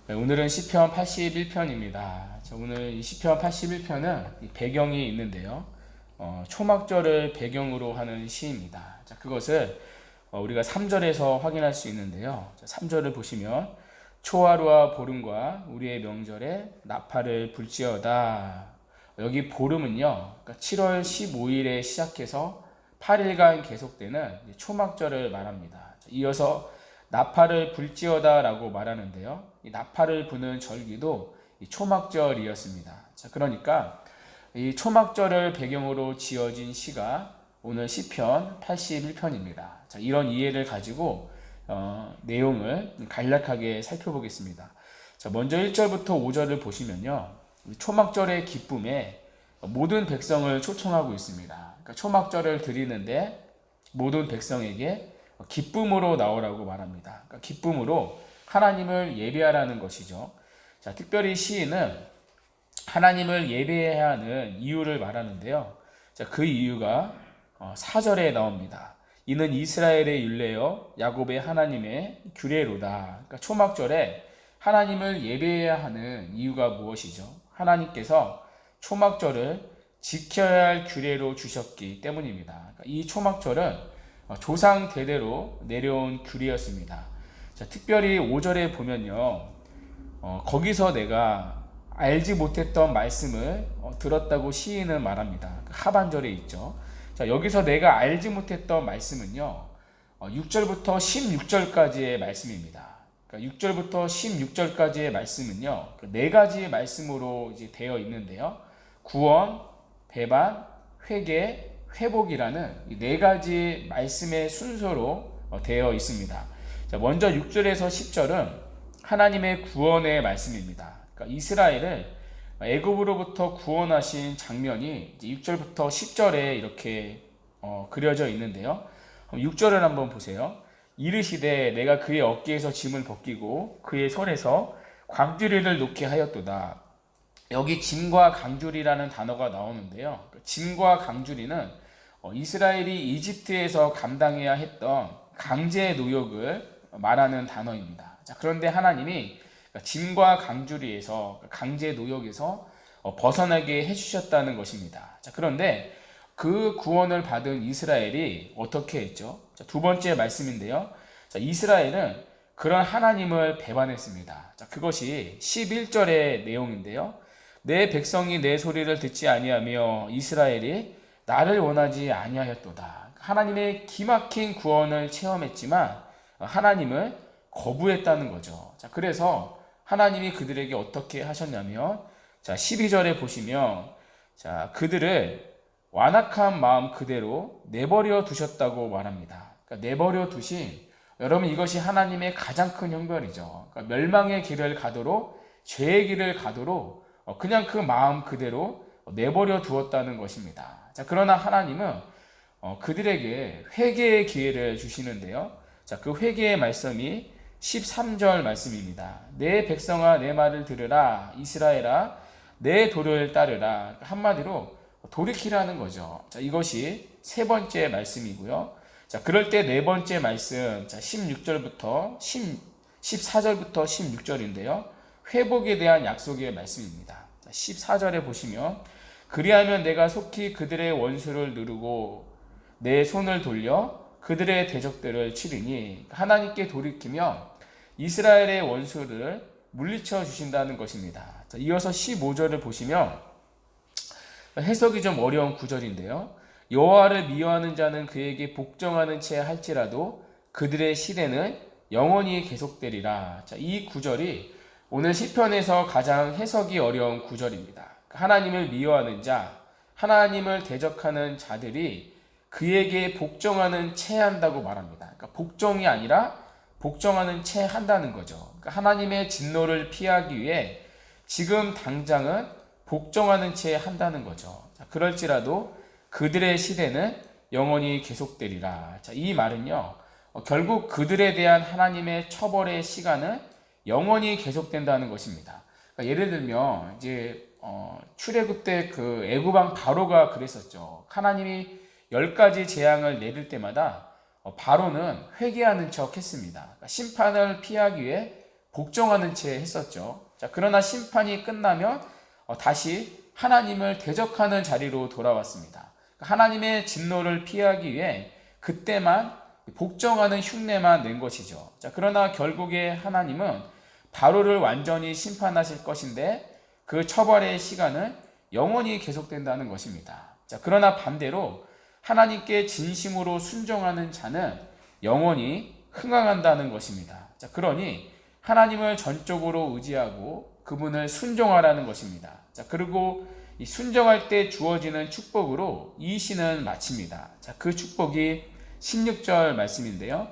네, 오늘은 시편 81편입니다. 오늘 이 시편 81편은 배경이 있는데요. 초막절을 배경으로 하는 시입니다. 그것을 우리가 3절에서 확인할 수 있는데요. 3절을 보시면 초하루와 보름과 우리의 명절에 나팔을 불지어다. 여기 보름은요, 7월 15일에 시작해서 8일간 계속되는 초막절을 말합니다. 이어서 나팔을 불지어다 라고 말하는데요. 이 나팔을 부는 절기도 이 초막절이었습니다. 그러니까 이 초막절을 배경으로 지어진 시가 오늘 시편 81편입니다. 이런 이해를 가지고 내용을 간략하게 살펴보겠습니다. 먼저 1절부터 5절을 보시면요. 초막절의 기쁨에 모든 백성을 초청하고 있습니다. 그러니까 초막절을 드리는데 모든 백성에게 기쁨으로 나오라고 말합니다. 그러니까 기쁨으로 하나님을 예배하라는 것이죠. 특별히 시인은 하나님을 예배해야 하는 이유를 말하는데요. 그 이유가 4절에 나옵니다. 이는 이스라엘의 율례요 야곱의 하나님의 규례로다. 그러니까 초막절에 하나님을 예배해야 하는 이유가 무엇이죠? 하나님께서 초막절을 지켜야 할 규례로 주셨기 때문입니다. 그러니까 이 초막절은 조상 대대로 내려온 규례였습니다. 특별히 5절에 보면요. 거기서 내가 알지 못했던 말씀을 들었다고 시인은 말합니다. 하반절에 있죠. 여기서 내가 알지 못했던 말씀은요. 6절부터 16절까지의 말씀입니다. 그러니까 6절부터 16절까지의 말씀은요. 네 가지 말씀으로 이제 되어 있는데요. 구원, 배반, 회개, 회복이라는 네 가지 말씀의 순서로 되어 있습니다. 먼저 6절에서 10절은 하나님의 구원의 말씀입니다. 그러니까 이스라엘을 애굽으로부터 구원하신 장면이 6절부터 10절에 이렇게 그려져 있는데요. 6절을 한번 보세요. 이르시되 내가 그의 어깨에서 짐을 벗기고 그의 손에서 광주리를 놓게 하였도다. 여기 짐과 강주리라는 단어가 나오는데요. 짐과 강주리는 이스라엘이 이집트에서 감당해야 했던 강제 노역을 말하는 단어입니다. 그런데 하나님이 짐과 강주리에서 강제 노역에서 벗어나게 해주셨다는 것입니다. 그런데 그 구원을 받은 이스라엘이 어떻게 했죠? 두 번째 말씀인데요. 이스라엘은 그런 하나님을 배반했습니다. 그것이 11절의 내용인데요. 내 백성이 내 소리를 듣지 아니하며 이스라엘이 나를 원하지 아니하였도다. 하나님의 기막힌 구원을 체험했지만 하나님을 거부했다는 거죠. 그래서 하나님이 그들에게 어떻게 하셨냐면 12절에 보시면 그들을 완악한 마음 그대로 내버려 두셨다고 말합니다. 그러니까 내버려 두신, 여러분 이것이 하나님의 가장 큰 형벌이죠. 그러니까 멸망의 길을 가도록, 죄의 길을 가도록 그냥 그 마음 그대로 내버려 두었다는 것입니다. 그러나 하나님은 그들에게 회개의 기회를 주시는데요. 그 회개의 말씀이 13절 말씀입니다. 내 백성아 내 말을 들으라. 이스라엘아 내 도를 따르라. 한마디로 돌이키라는 거죠. 이것이 세 번째 말씀이고요. 그럴 때 네 번째 말씀 16절부터 14절부터 16절인데요. 회복에 대한 약속의 말씀입니다. 14절에 보시면 그리하면 내가 속히 그들의 원수를 누르고 내 손을 돌려 그들의 대적들을 치르니, 하나님께 돌이키면 이스라엘의 원수를 물리쳐 주신다는 것입니다. 이어서 15절을 보시면 해석이 좀 어려운 구절인데요. 여호와를 미워하는 자는 그에게 복종하는 채 할지라도 그들의 시대는 영원히 계속되리라. 이 구절이 오늘 시편에서 가장 해석이 어려운 구절입니다. 하나님을 미워하는 자, 하나님을 대적하는 자들이 그에게 복종하는 채 한다고 말합니다. 그러니까 복종이 아니라 복종하는 채 한다는 거죠. 그러니까 하나님의 진노를 피하기 위해 지금 당장은 복종하는 채 한다는 거죠. 그럴지라도 그들의 시대는 영원히 계속되리라. 이 말은요, 결국 그들에 대한 하나님의 처벌의 시간은 영원히 계속된다는 것입니다. 그러니까 예를 들면 이제 출애굽 때 그 애굽 왕 바로가 그랬었죠. 하나님이 10가지 재앙을 내릴 때마다 바로는 회개하는 척 했습니다. 심판을 피하기 위해 복종하는 채 했었죠. 자, 그러나 심판이 끝나면 다시 하나님을 대적하는 자리로 돌아왔습니다. 하나님의 진노를 피하기 위해 그때만 복종하는 흉내만 낸 것이죠. 자, 그러나 결국에 하나님은 바로를 완전히 심판하실 것인데 그 처벌의 시간은 영원히 계속된다는 것입니다. 자, 그러나 반대로 하나님께 진심으로 순종하는 자는 영원히 흥황한다는 것입니다. 자, 그러니 하나님을 전적으로 의지하고 그분을 순종하라는 것입니다. 자, 그리고 이 순종할 때 주어지는 축복으로 이 시는 마칩니다. 자, 그 축복이 16절 말씀인데요.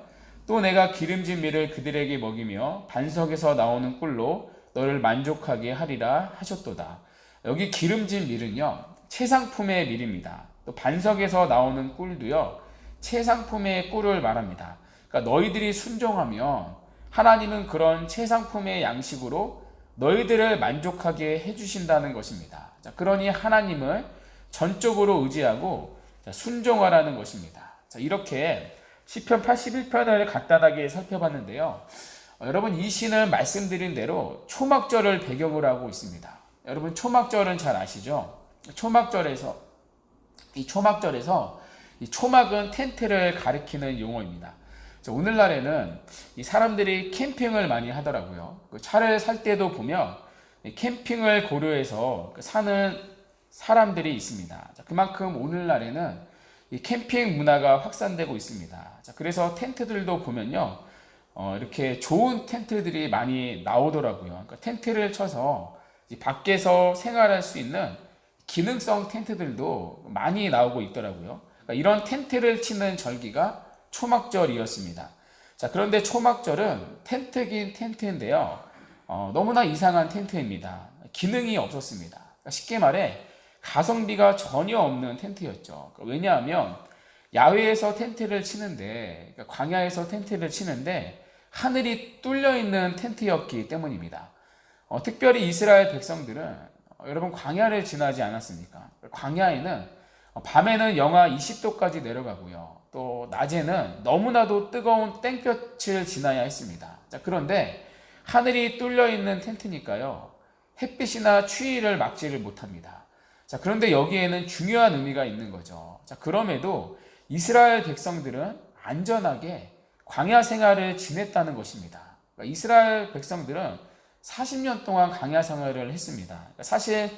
또 내가 기름진 밀을 그들에게 먹이며 반석에서 나오는 꿀로 너를 만족하게 하리라 하셨도다. 여기 기름진 밀은요, 최상품의 밀입니다. 또 반석에서 나오는 꿀도요, 최상품의 꿀을 말합니다. 그러니까 너희들이 순종하면 하나님은 그런 최상품의 양식으로 너희들을 만족하게 해주신다는 것입니다. 자, 그러니 하나님을 전적으로 의지하고 순종하라는 것입니다. 자, 이렇게 시편 81편을 간단하게 살펴봤는데요. 여러분, 이 시는 말씀드린 대로 초막절을 배경으로 하고 있습니다. 여러분, 초막절은 잘 아시죠? 초막절에서 이 초막은 텐트를 가리키는 용어입니다. 오늘날에는 이 사람들이 캠핑을 많이 하더라고요. 차를 살 때도 보면 캠핑을 고려해서 사는 사람들이 있습니다. 그만큼 오늘날에는 이 캠핑 문화가 확산되고 있습니다. 그래서 텐트들도 보면요, 이렇게 좋은 텐트들이 많이 나오더라고요. 그러니까 텐트를 쳐서 밖에서 생활할 수 있는 기능성 텐트들도 많이 나오고 있더라고요. 그러니까 이런 텐트를 치는 절기가 초막절이었습니다. 자, 그런데 초막절은 텐트긴 텐트인데요. 너무나 이상한 텐트입니다. 기능이 없었습니다. 그러니까 쉽게 말해 가성비가 전혀 없는 텐트였죠. 왜냐하면 야외에서 텐트를 치는데, 그러니까 광야에서 텐트를 치는데 하늘이 뚫려 있는 텐트였기 때문입니다. 특별히 이스라엘 백성들은 여러분 광야를 지나지 않았습니까? 광야에는 밤에는 영하 20도까지 내려가고요. 또 낮에는 너무나도 뜨거운 땡볕을 지나야 했습니다. 자, 그런데 하늘이 뚫려 있는 텐트니까요, 햇빛이나 추위를 막지를 못합니다. 자, 그런데 여기에는 중요한 의미가 있는 거죠. 자, 그럼에도 이스라엘 백성들은 안전하게 광야 생활을 지냈다는 것입니다. 그러니까 이스라엘 백성들은 40년 동안 광야 생활을 했습니다. 그러니까 사실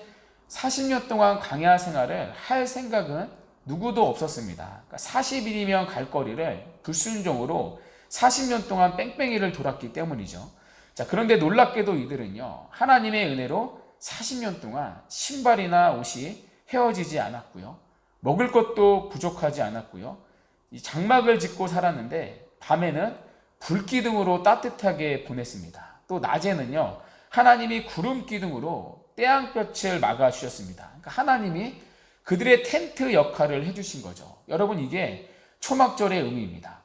40년 동안 광야 생활을 할 생각은 누구도 없었습니다. 그러니까 40일이면 갈 거리를 불순종으로 40년 동안 뺑뺑이를 돌았기 때문이죠. 자, 그런데 놀랍게도 이들은요, 하나님의 은혜로 40년 동안 신발이나 옷이 헤어지지 않았고요, 먹을 것도 부족하지 않았고요, 이 장막을 짓고 살았는데 밤에는 불기둥으로 따뜻하게 보냈습니다. 또 낮에는요, 하나님이 구름 기둥으로 태양볕을 막아 주셨습니다. 그러니까 하나님이 그들의 텐트 역할을 해주신 거죠. 여러분, 이게 초막절의 의미입니다.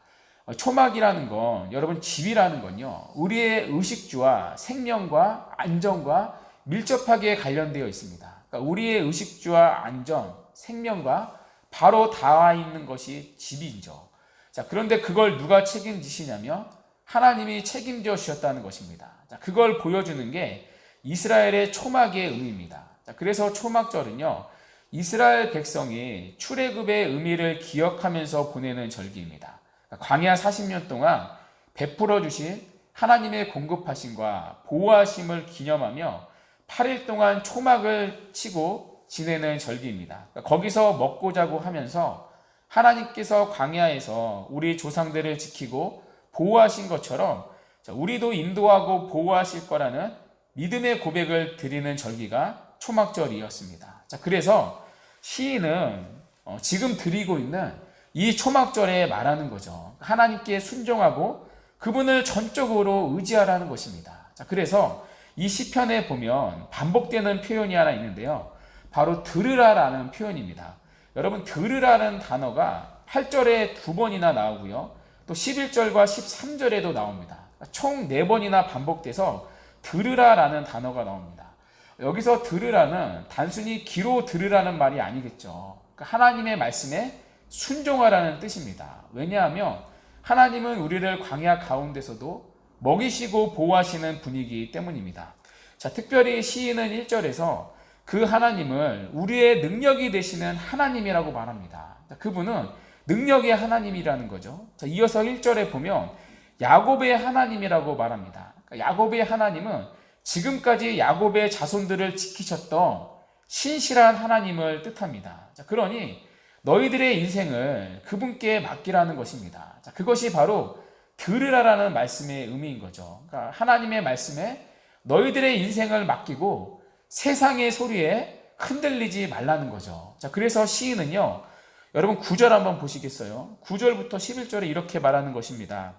초막이라는 건, 여러분, 집이라는 건요, 우리의 의식주와 생명과 안전과 밀접하게 관련되어 있습니다. 그러니까 우리의 의식주와 안전, 생명과 바로 닿아 있는 것이 집이죠. 자, 그런데 그걸 누가 책임지시냐면 하나님이 책임져 주셨다는 것입니다. 자, 그걸 보여주는 게 이스라엘의 초막의 의미입니다. 자, 그래서 초막절은요, 이스라엘 백성이 출애굽의 의미를 기억하면서 보내는 절기입니다. 그러니까 광야 40년 동안 베풀어 주신 하나님의 공급하심과 보호하심을 기념하며 8일 동안 초막을 치고 지내는 절기입니다. 그러니까 거기서 먹고 자고 하면서 하나님께서 광야에서 우리 조상들을 지키고 보호하신 것처럼 우리도 인도하고 보호하실 거라는 믿음의 고백을 드리는 절기가 초막절이었습니다. 자, 그래서 시인은 지금 드리고 있는 이 초막절에 말하는 거죠. 하나님께 순종하고 그분을 전적으로 의지하라는 것입니다. 자, 그래서 이 시편에 보면 반복되는 표현이 하나 있는데요, 바로 들으라라는 표현입니다. 여러분, 들으라는 단어가 8절에 2번이나 나오고요, 또 11절과 13절에도 나옵니다. 총 4번이나 반복돼서 들으라라는 단어가 나옵니다. 여기서 들으라는 단순히 귀로 들으라는 말이 아니겠죠. 그러니까 하나님의 말씀에 순종하라는 뜻입니다. 왜냐하면 하나님은 우리를 광야 가운데서도 먹이시고 보호하시는 분이기 때문입니다. 자, 특별히 시인은 1절에서 그 하나님을 우리의 능력이 되시는 하나님이라고 말합니다. 자, 그분은 능력의 하나님이라는 거죠. 자, 이어서 1절에 보면 야곱의 하나님이라고 말합니다. 그러니까 야곱의 하나님은 지금까지 야곱의 자손들을 지키셨던 신실한 하나님을 뜻합니다. 자, 그러니 너희들의 인생을 그분께 맡기라는 것입니다. 자, 그것이 바로 들으라라는 말씀의 의미인 거죠. 그러니까 하나님의 말씀에 너희들의 인생을 맡기고 세상의 소리에 흔들리지 말라는 거죠. 자, 그래서 시인은요, 여러분 9절 한번 보시겠어요? 9절부터 11절에 이렇게 말하는 것입니다.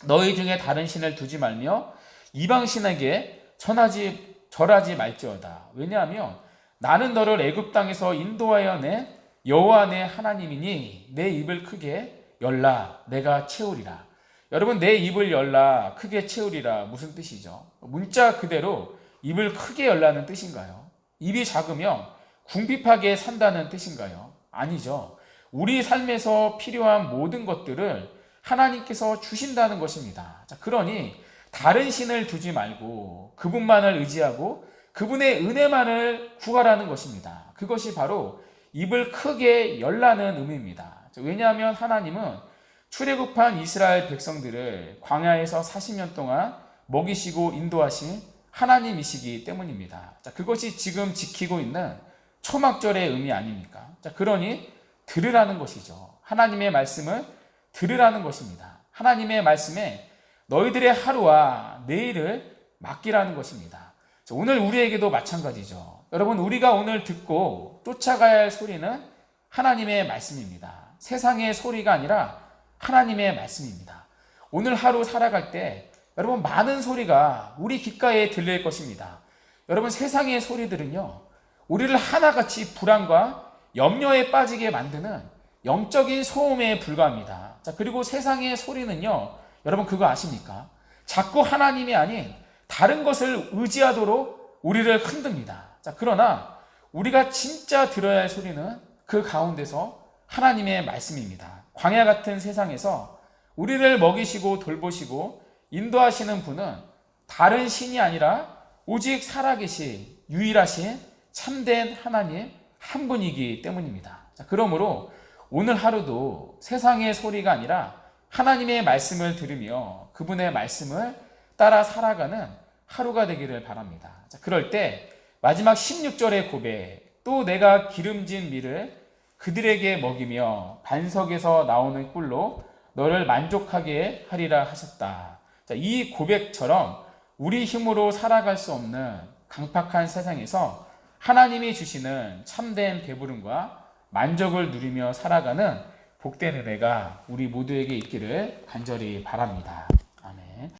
너희 중에 다른 신을 두지 말며 이방 신에게 절하지 말지어다. 왜냐하면 나는 너를 애굽 땅에서 인도하여 낸 여호와 내 하나님이니 내 입을 크게 열라 내가 채우리라. 여러분, 내 입을 열라 크게 채우리라 무슨 뜻이죠? 문자 그대로 입을 크게 열라는 뜻인가요? 입이 작으면 궁핍하게 산다는 뜻인가요? 아니죠. 우리 삶에서 필요한 모든 것들을 하나님께서 주신다는 것입니다. 자, 그러니 다른 신을 두지 말고 그분만을 의지하고 그분의 은혜만을 구하라는 것입니다. 그것이 바로 입을 크게 열라는 의미입니다. 왜냐하면 하나님은 출애굽한 이스라엘 백성들을 광야에서 40년 동안 먹이시고 인도하신 하나님이시기 때문입니다. 자, 그것이 지금 지키고 있는 초막절의 의미 아닙니까? 자, 그러니 들으라는 것이죠. 하나님의 말씀을 들으라는 것입니다. 하나님의 말씀에 너희들의 하루와 내일을 맡기라는 것입니다. 자, 오늘 우리에게도 마찬가지죠. 여러분, 우리가 오늘 듣고 쫓아가야 할 소리는 하나님의 말씀입니다. 세상의 소리가 아니라 하나님의 말씀입니다. 오늘 하루 살아갈 때 여러분 많은 소리가 우리 귓가에 들릴 것입니다. 여러분, 세상의 소리들은요, 우리를 하나같이 불안과 염려에 빠지게 만드는 영적인 소음에 불과합니다. 자, 그리고 세상의 소리는요, 여러분 그거 아십니까? 자꾸 하나님이 아닌 다른 것을 의지하도록 우리를 흔듭니다. 자, 그러나 우리가 진짜 들어야 할 소리는 그 가운데서 하나님의 말씀입니다. 광야 같은 세상에서 우리를 먹이시고 돌보시고 인도하시는 분은 다른 신이 아니라 오직 살아계신 유일하신 참된 하나님 한 분이기 때문입니다. 자, 그러므로 오늘 하루도 세상의 소리가 아니라 하나님의 말씀을 들으며 그분의 말씀을 따라 살아가는 하루가 되기를 바랍니다. 자, 그럴 때 마지막 16절의 고백, 또 내가 기름진 밀을 그들에게 먹이며 반석에서 나오는 꿀로 너를 만족하게 하리라 하셨다. 자, 이 고백처럼 우리 힘으로 살아갈 수 없는 강팍한 세상에서 하나님이 주시는 참된 배부름과 만족을 누리며 살아가는 복된 은혜가 우리 모두에게 있기를 간절히 바랍니다.